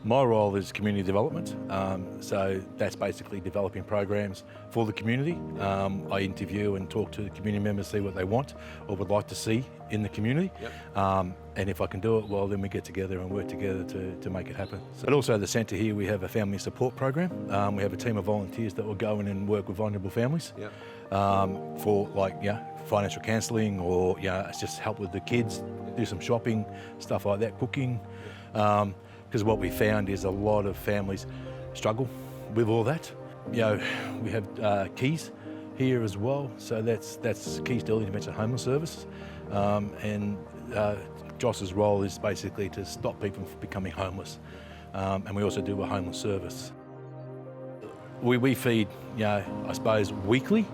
My role is community development, so that's basically developing programs for the community. I interview and talk to the community members, see what they want or would like to see in the community. Yep. And if I can do it, well, then we get together and work together to make it happen. But also at the centre here, we have a family support program. We have a team of volunteers that will go in and work with vulnerable families. Yep. For financial counselling, or it's just help with the kids, do some shopping, stuff like that, cooking. Because what we found is a lot of families struggle with all that. We have keys here as well, so that's keys to early intervention homeless services. And Joss's role is basically to stop people from becoming homeless. And we also do a homeless service. We feed, I suppose, weekly.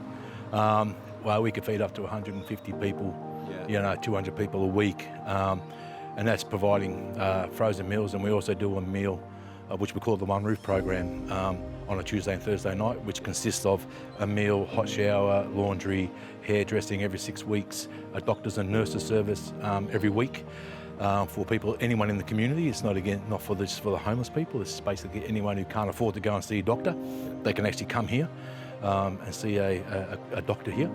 We could feed up to 150 people, 200 people a week. And that's providing frozen meals, and we also do a meal which we call the One Roof program on a Tuesday and Thursday night, which consists of a meal, hot shower, laundry, hairdressing every 6 weeks, a doctors and nurses service every week for people, anyone in the community. It's not just for the homeless people. It's basically anyone who can't afford to go and see a doctor. They can actually come here and see a doctor here.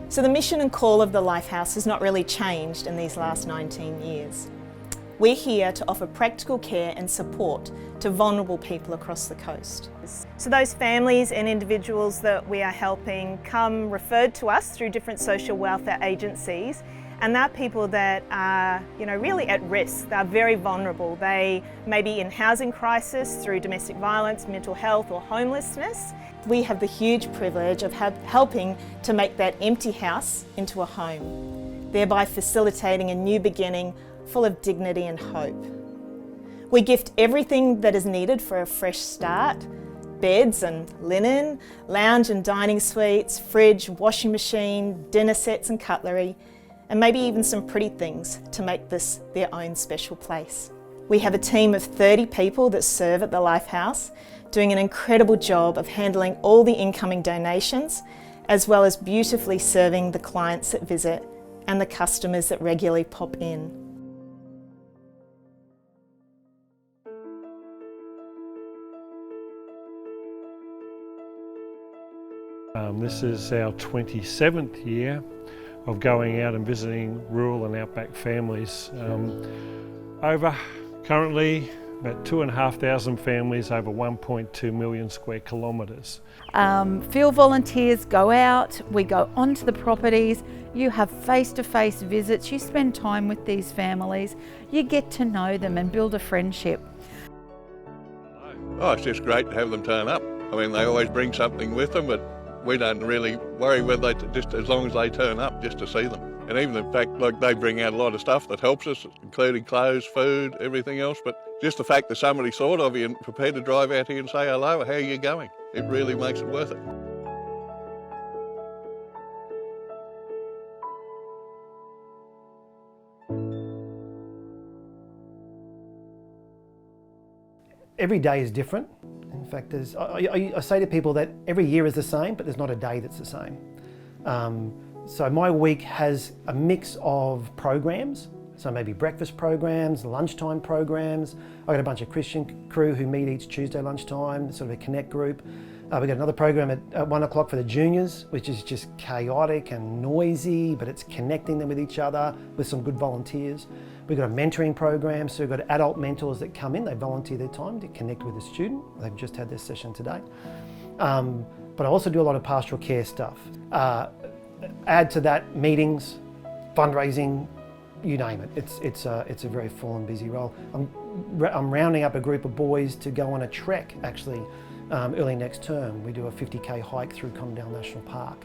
So the mission and call of the Lifehouse has not really changed in these last 19 years. We're here to offer practical care and support to vulnerable people across the coast. So those families and individuals that we are helping come referred to us through different social welfare agencies, and they're people that are really at risk. They're very vulnerable. They may be in housing crisis through domestic violence, mental health or homelessness. We have the huge privilege of helping to make that empty house into a home, thereby facilitating a new beginning full of dignity and hope. We gift everything that is needed for a fresh start: beds and linen, lounge and dining suites, fridge, washing machine, dinner sets and cutlery, and maybe even some pretty things to make this their own special place. We have a team of 30 people that serve at the Lifehouse, doing an incredible job of handling all the incoming donations, as well as beautifully serving the clients that visit and the customers that regularly pop in. This is our 27th year of going out and visiting rural and outback families. Over currently about 2,500 families over 1.2 million square kilometres. Field volunteers go out, we go onto the properties, you have face-to-face visits, you spend time with these families, you get to know them and build a friendship. Oh, it's just great to have them turn up. I mean, they always bring something with them, but we don't really worry whether just as long as they turn up, just to see them. And even the fact, they bring out a lot of stuff that helps us, including clothes, food, everything else. But just the fact that somebody thought of you and prepared to drive out here and say hello, how are you going? It really makes it worth it. Every day is different. In fact, I say to people that every year is the same, but there's not a day that's the same. So my week has a mix of programs, so maybe breakfast programs, lunchtime programs. I've got a bunch of Christian crew who meet each Tuesday lunchtime, sort of a connect group. We've got another program at 1 o'clock for the juniors, which is just chaotic and noisy, but it's connecting them with each other with some good volunteers. We've got a mentoring program, so we've got adult mentors that come in, they volunteer their time to connect with a student. They've just had their session today. But I also do a lot of pastoral care stuff. Add to that meetings, fundraising, you name it. It's a very full and busy role. I'm rounding up a group of boys to go on a trek actually early next term. We do a 50k hike through Coolum National Park.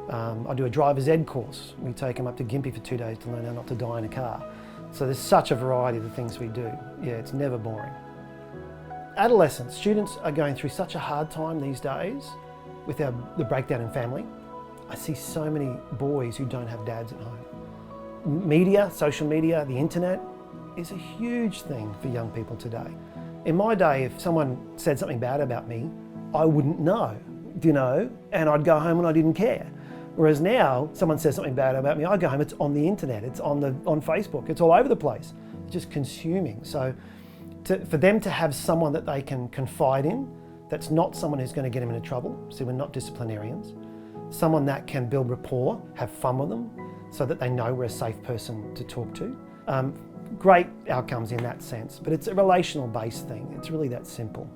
I do a driver's ed course. We take them up to Gympie for 2 days to learn how not to die in a car. So there's such a variety of the things we do. Yeah, it's never boring. Adolescents, students are going through such a hard time these days with the breakdown in family. I see so many boys who don't have dads at home. Media, social media, the internet is a huge thing for young people today. In my day, if someone said something bad about me, I wouldn't know, you know, and I'd go home and I didn't care. Whereas now, someone says something bad about me, I go home, it's on the internet, it's on Facebook, it's all over the place, just consuming. So for them to have someone that they can confide in, that's not someone who's going to get them into trouble, so we're not disciplinarians, someone that can build rapport, have fun with them, so that they know we're a safe person to talk to. Great outcomes in that sense, but it's a relational based thing. It's really that simple.